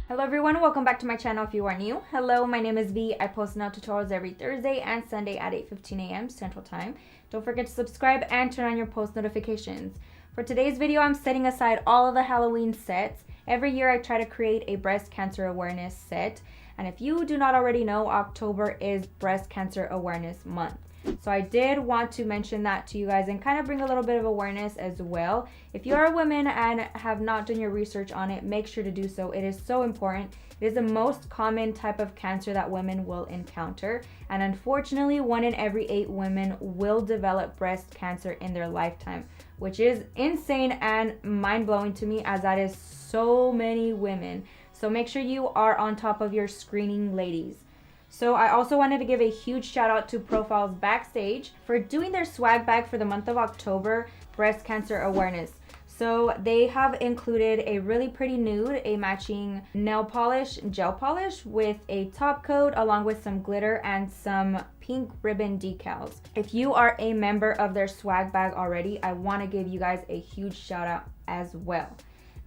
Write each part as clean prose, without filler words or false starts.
Hello everyone, welcome back to my channel if you are new. Hello, my name is V. I post nail tutorials every Thursday and Sunday at 8:15 a.m. Central Time. Don't forget to subscribe and turn on your post notifications. For today's video, I'm setting aside all of the Halloween sets. Every year I try to create a breast cancer awareness set. And if you do not already know, October is Breast Cancer Awareness Month. So I did want to mention that to you guys and kind of bring a little bit of awareness as well. If you are a woman and have not done your research on it, make sure to do so. It is so important. It is the most common type of cancer that women will encounter. And unfortunately, 1 in every 8 women will develop breast cancer in their lifetime, which is insane and mind-blowing to me, as that is so many women. So make sure you are on top of your screening, ladies. So I also wanted to give a huge shout out to Profiles Backstage for doing their swag bag for the month of October, Breast Cancer Awareness. So they have included a really pretty nude, a matching nail polish, gel polish with a top coat along with some glitter and some pink ribbon decals. If you are a member of their swag bag already, I want to give you guys a huge shout out as well.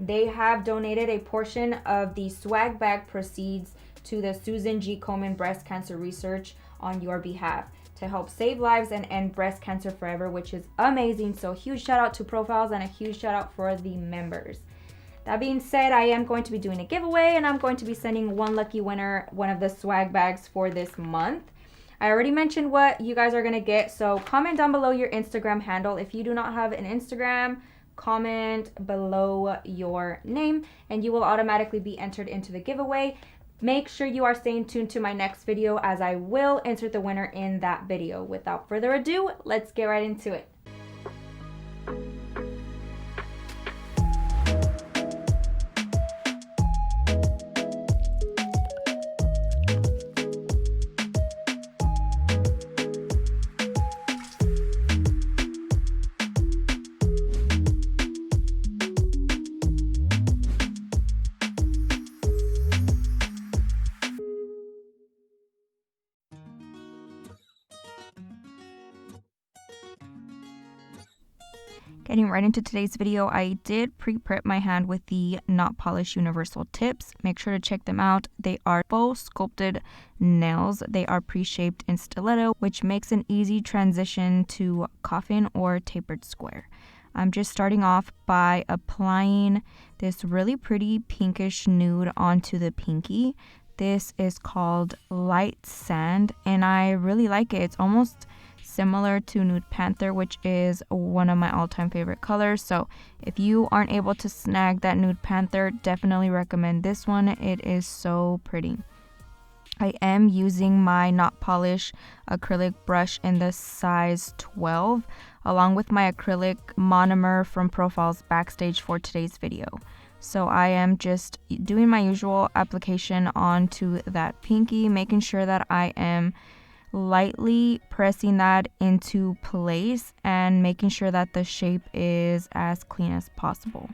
They have donated a portion of the swag bag proceeds to the Susan G. Komen Breast Cancer Research on your behalf to help save lives and end breast cancer forever, which is amazing. So huge shout out to Profiles and a huge shout out for the members. That being said, I am going to be doing a giveaway and I'm going to be sending one lucky winner one of the swag bags for this month. I already mentioned what you guys are going to get, so comment down below your Instagram handle. If you do not have an Instagram, comment below your name and you will automatically be entered into the giveaway. Make sure you are staying tuned to my next video, as I will insert the winner in that video. Without further ado, let's get right into it. Getting right into today's video, I did pre-prep my hand with the Not Polish Universal Tips. Make sure to check them out. They are faux sculpted nails. They are pre-shaped in stiletto, which makes an easy transition to coffin or tapered square. I'm just starting off by applying this really pretty pinkish nude onto the pinky. This is called Light Sand, and I really like it. It's almost similar to Nude Panther, which is one of my all-time favorite colors. So if you aren't able to snag that Nude Panther, definitely recommend this one. It is so pretty. I am using my Not Polish acrylic brush in the size 12 along with my acrylic monomer from Profiles Backstage for today's video. So I am just doing my usual application onto that pinky, making sure that I am lightly pressing that into place and making sure that the shape is as clean as possible.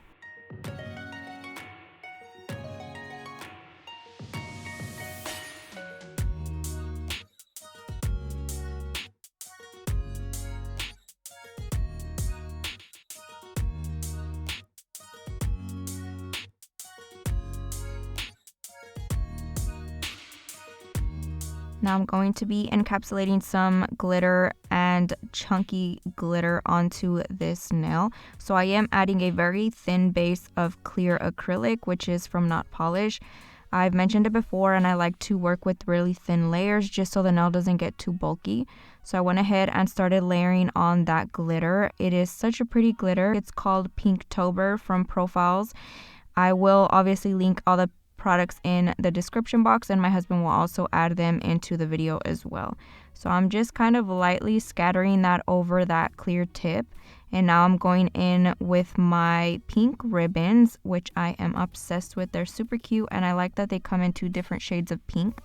Now I'm going to be encapsulating some glitter and chunky glitter onto this nail. So I am adding a very thin base of clear acrylic, which is from Not Polish. I've mentioned it before and I like to work with really thin layers just so the nail doesn't get too bulky. So I went ahead and started layering on that glitter. It is such a pretty glitter. It's called Pinktober from Profiles. I will obviously link all the products in the description box, and my husband will also add them into the video as well. So I'm just kind of lightly scattering that over that clear tip, and now I'm going in with my pink ribbons, which I am obsessed with. They're super cute and I like that they come in 2 different shades of pink.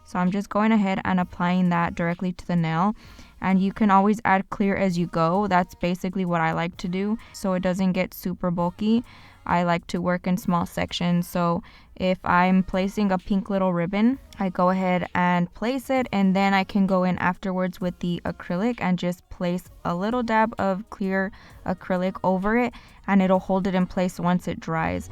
So I'm just going ahead and applying that directly to the nail, and you can always add clear as you go. That's basically what I like to do so it doesn't get super bulky. I like to work in small sections, so if I'm placing a pink little ribbon, I go ahead and place it, and then I can go in afterwards with the acrylic and just place a little dab of clear acrylic over it, and it'll hold it in place once it dries.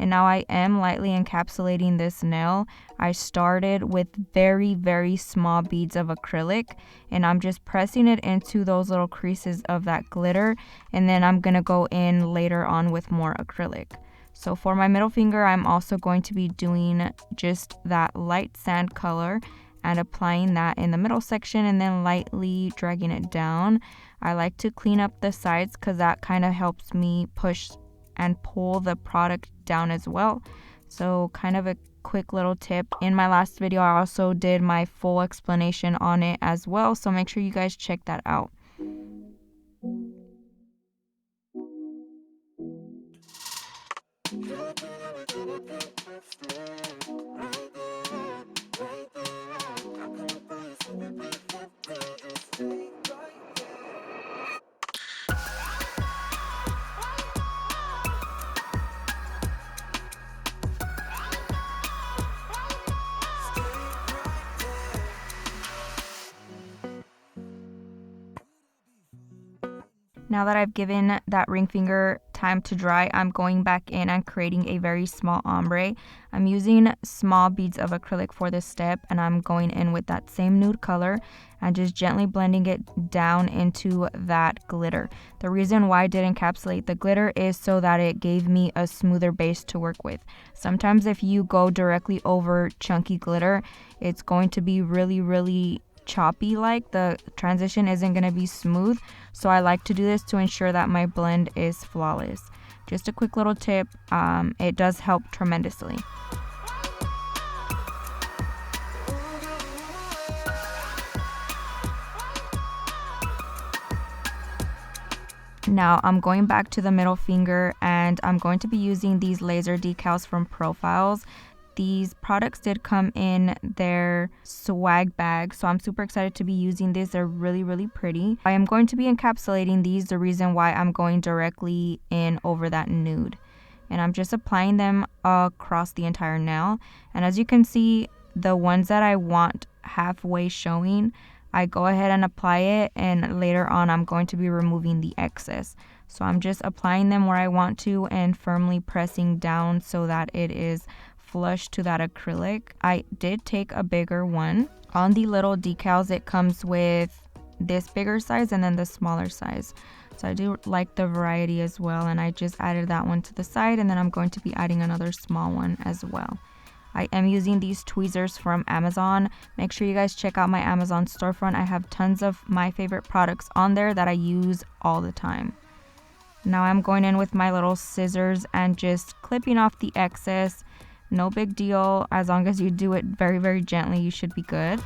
And now I am lightly encapsulating this nail. I started with very, very small beads of acrylic, and I'm just pressing it into those little creases of that glitter, and then I'm gonna go in later on with more acrylic. So for my middle finger, I'm also going to be doing just that light sand color and applying that in the middle section and then lightly dragging it down. I like to clean up the sides because that kind of helps me push and pull the product down as well. So kind of a quick little tip. In my last video, I also did my full explanation on it as well, so make sure you guys check that out. Now that I've given that ring finger time to dry, I'm going back in and creating a very small ombre. I'm using small beads of acrylic for this step, and I'm going in with that same nude color and just gently blending it down into that glitter. The reason why I did encapsulate the glitter is so that it gave me a smoother base to work with. Sometimes if you go directly over chunky glitter, it's going to be really choppy, like the transition isn't going to be smooth. So I like to do this to ensure that my blend is flawless. Just a quick little tip, it does help tremendously. Now I'm going back to the middle finger and I'm going to be using these laser decals from Profiles. These products did come in their swag bag, so I'm super excited to be using these. They're really pretty. I am going to be encapsulating these, the reason why I'm going directly in over that nude. And I'm just applying them across the entire nail. And as you can see, the ones that I want halfway showing, I go ahead and apply it, and later on I'm going to be removing the excess. So I'm just applying them where I want to and firmly pressing down so that it is flush to that acrylic. I did take a bigger one. On the little decals, it comes with this bigger size and then the smaller size. So I do like the variety as well, and I just added that one to the side, and then I'm going to be adding another small one as well. I am using these tweezers from Amazon. Make sure you guys check out my Amazon storefront. I have tons of my favorite products on there that I use all the time. Now I'm going in with my little scissors and just clipping off the excess. No big deal. As long as you do it very gently, you should be good.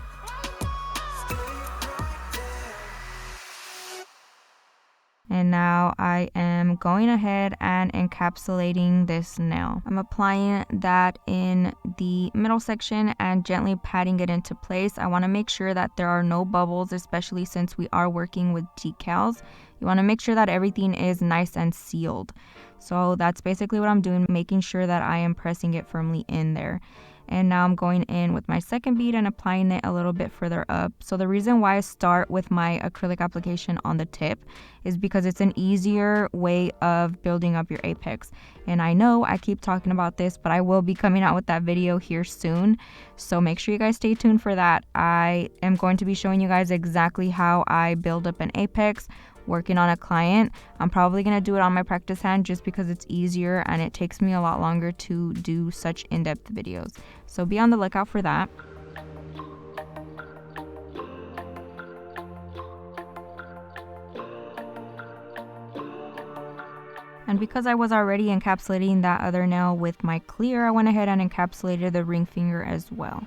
And now I am going ahead and encapsulating this nail. I'm applying that in the middle section and gently patting it into place. I want to make sure that there are no bubbles, especially since we are working with decals. You want to make sure that everything is nice and sealed. So that's basically what I'm doing, making sure that I am pressing it firmly in there. And now I'm going in with my second bead and applying it a little bit further up. So the reason why I start with my acrylic application on the tip is because it's an easier way of building up your apex. And I know I keep talking about this, but I will be coming out with that video here soon. So make sure you guys stay tuned for that. I am going to be showing you guys exactly how I build up an apex working on a client. I'm probably going to do it on my practice hand just because it's easier and it takes me a lot longer to do such in-depth videos. So be on the lookout for that. And because I was already encapsulating that other nail with my clear, I went ahead and encapsulated the ring finger as well.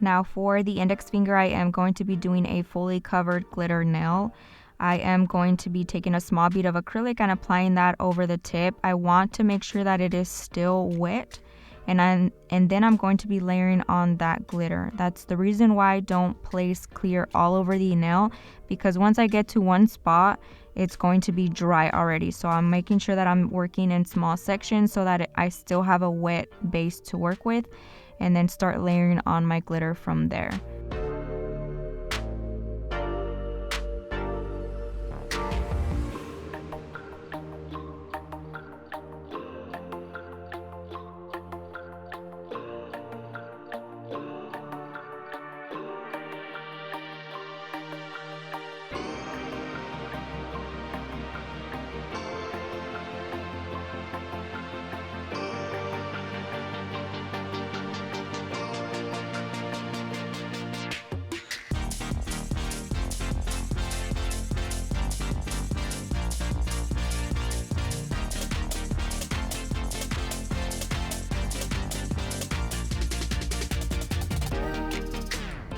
Now for the index finger, I am going to be doing a fully covered glitter nail. I am going to be taking a small bead of acrylic and applying that over the tip. I want to make sure that it is still wet, and then I'm going to be layering on that glitter. That's the reason why I don't place clear all over the nail, because once I get to one spot, it's going to be dry already. So I'm making sure that I'm working in small sections so that I still have a wet base to work with, and then start layering on my glitter from there.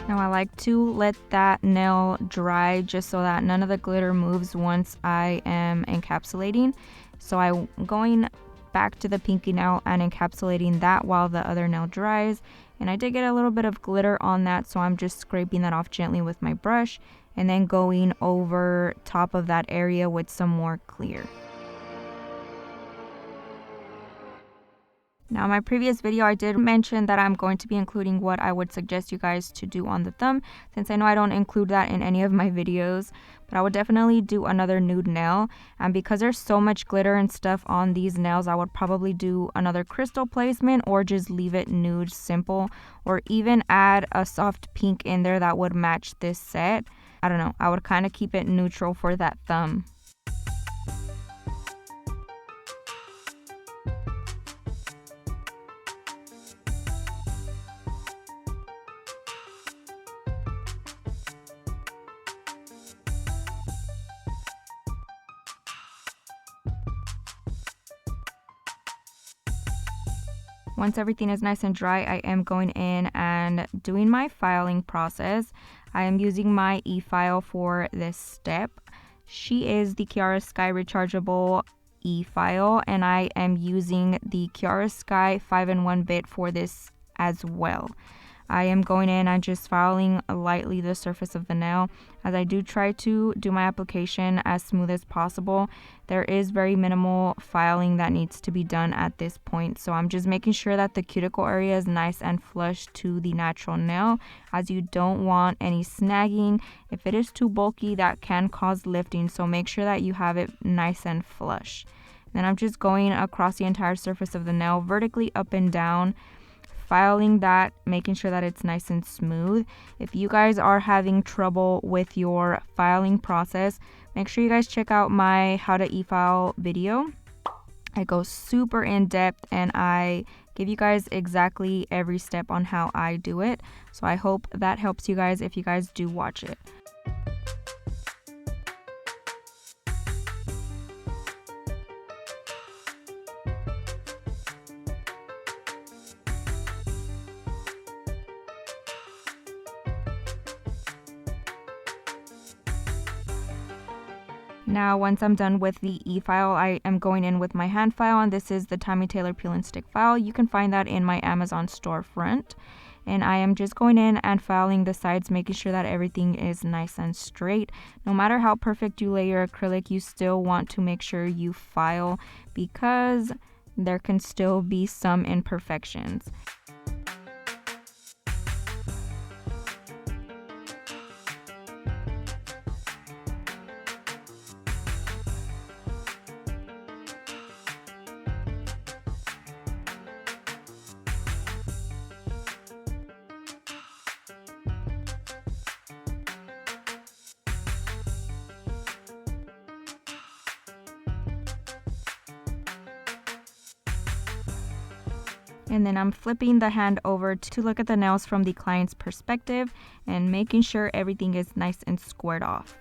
Now I like to let that nail dry just so that none of the glitter moves once I am encapsulating. So I'm going back to the pinky nail and encapsulating that while the other nail dries. And I did get a little bit of glitter on that, so I'm just scraping that off gently with my brush and then going over top of that area with some more clear. Now, in my previous video, I did mention that I'm going to be including what I would suggest you guys to do on the thumb, since I know I don't include that in any of my videos, but I would definitely do another nude nail. And because there's so much glitter and stuff on these nails, I would probably do another crystal placement or just leave it nude simple, or even add a soft pink in there that would match this set. I don't know, I would kind of keep it neutral for that thumb. Once everything is nice and dry, I am going in and doing my filing process. I am using my e-file for this step. She is the Kiara Sky Rechargeable e-file, and I am using the Kiara Sky 5-in-1 bit for this as well. I am going in and just filing lightly the surface of the nail, as I do try to do my application as smooth as possible. There is very minimal filing that needs to be done at this point, so I'm just making sure that the cuticle area is nice and flush to the natural nail, as you don't want any snagging. If it is too bulky, that can cause lifting, so make sure that you have it nice and flush. Then I'm just going across the entire surface of the nail, vertically up and down, filing that, making sure that it's nice and smooth. If you guys are having trouble with your filing process, make sure you guys check out my how to e-file video. I go super in depth and I give you guys exactly every step on how I do it. So I hope that helps you guys if you guys do watch it. Now, once I'm done with the e-file, I am going in with my hand file, and this is the Tammy Taylor Peel and Stick file. You can find that in my Amazon storefront. And I am just going in and filing the sides, making sure that everything is nice and straight. No matter how perfect you lay your acrylic, you still want to make sure you file, because there can still be some imperfections. And then I'm flipping the hand over to look at the nails from the client's perspective and making sure everything is nice and squared off.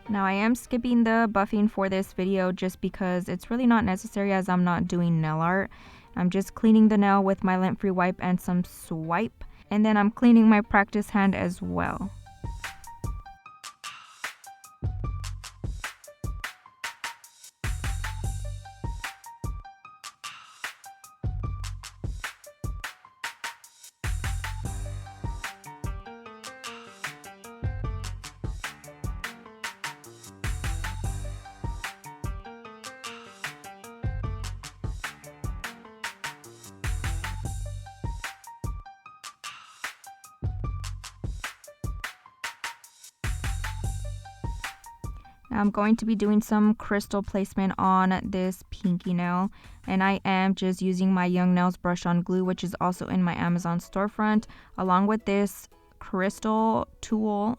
Now I am skipping the buffing for this video just because it's really not necessary, as I'm not doing nail art. I'm just cleaning the nail with my lint-free wipe and some swipe, and then I'm cleaning my practice hand as well. I'm going to be doing some crystal placement on this pinky nail, and I am just using my Young Nails brush on glue, which is also in my Amazon storefront, along with this crystal tool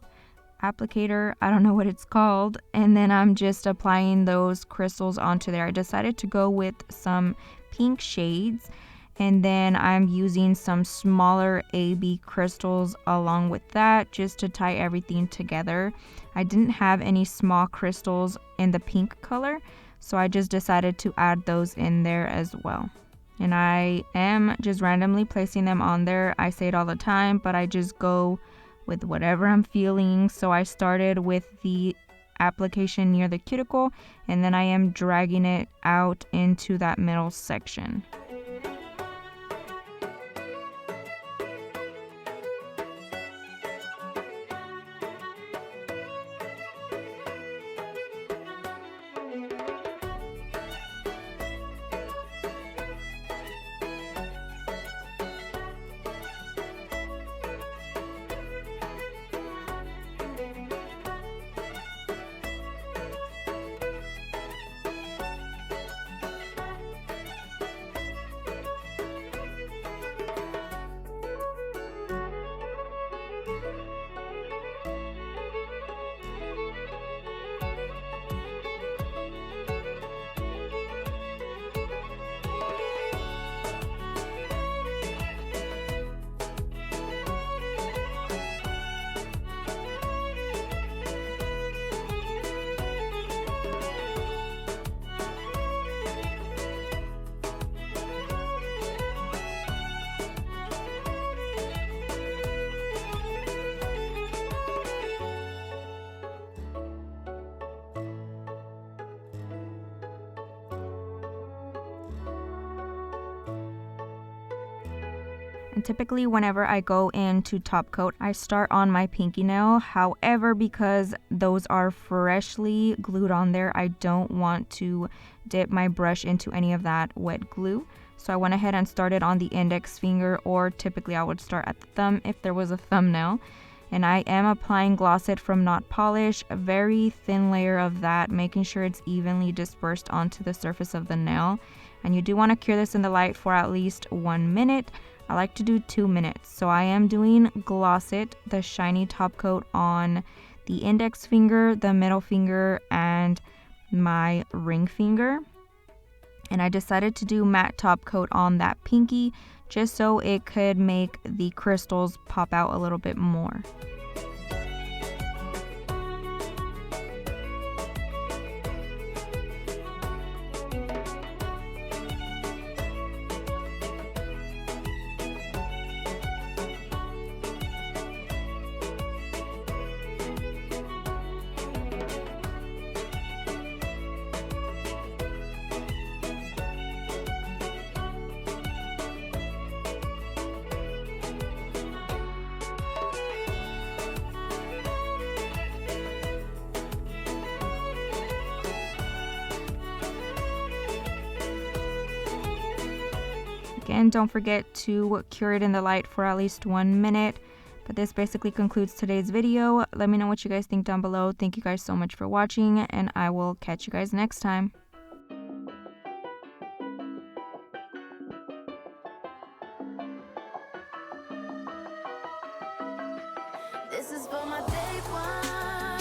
applicator. I don't know what it's called, and then I'm just applying those crystals onto there. I decided to go with some pink shades, and then I'm using some smaller AB crystals along with that just to tie everything together. I didn't have any small crystals in the pink color, so I just decided to add those in there as well. And I am just randomly placing them on there. I say it all the time, but I just go with whatever I'm feeling. So I started with the application near the cuticle, and then I am dragging it out into that middle section. And typically whenever I go in to top coat, I start on my pinky nail. However, because those are freshly glued on there, I don't want to dip my brush into any of that wet glue. So I went ahead and started on the index finger, or typically I would start at the thumb if there was a thumbnail. And I am applying Gloss It from Not Polish, a very thin layer of that, making sure it's evenly dispersed onto the surface of the nail. And you do want to cure this in the light for at least 1 minute. I like to do 2 minutes. So I am doing Gloss It, the shiny top coat, on the index finger, the middle finger, and my ring finger. And I decided to do matte top coat on that pinky just so it could make the crystals pop out a little bit more. Again, don't forget to cure it in the light for at least 1 minute. But this basically concludes today's video. Let me know what you guys think down below. Thank you guys so much for watching, and I will catch you guys next time. This is for my day one.